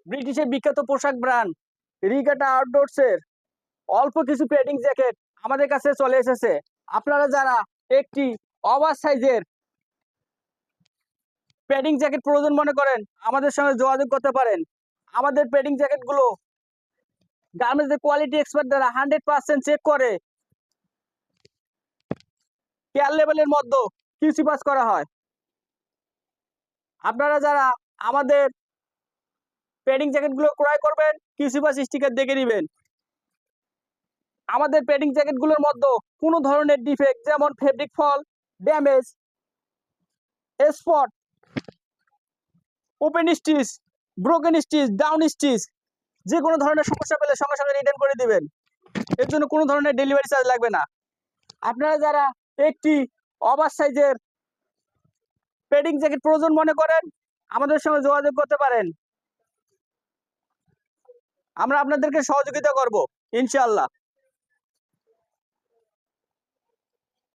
ব্রিটিশের বিখ্যাত পোশাক ব্র্যান্ড রিগাটা আউটডোরসের অল্প কিছু পেডিং জ্যাকেট আমাদের কাছে চলে এসেছে। আপনারা যারা একটি ওভার সাইজের পেডিং জ্যাকেট প্রয়োজন মনে করেন আমাদের সঙ্গে যোগাযোগ করতে পারেন। আমাদের পেডিং জ্যাকেটগুলো গার্মেন্টসের কোয়ালিটি এক্সপার্ট দ্বারা 100% চেক করে কেয়ার লেভেলের মধ্যে কিউসি পাস করা হয়। আপনারা যারা আমাদের পেডিং জ্যাকেটগুলো ক্রয় করবেন কিউসি পাস স্টিকার দেখে নেবেন। আমাদের পেডিং জ্যাকেটগুলোর মধ্যে কোনো ধরনের ডিফেক্ট যেমন fabric fall, damage, spot, open stitch, broken stitch, down stitch যে কোনো ধরনের সমস্যা পেলে সঙ্গে সঙ্গে রিটার্ন করে দিবেন। এর জন্য কোনো ধরনের ডেলিভারি চার্জ লাগবে না। আপনারা যারা একটি ওভার সাইজের পেডিং জ্যাকেট প্রয়োজন মনে করেন আমাদের সঙ্গে যোগাযোগ করতে পারেন। আমরা আপনাদেরকে সহযোগিতা করব ইনশাআল্লাহ।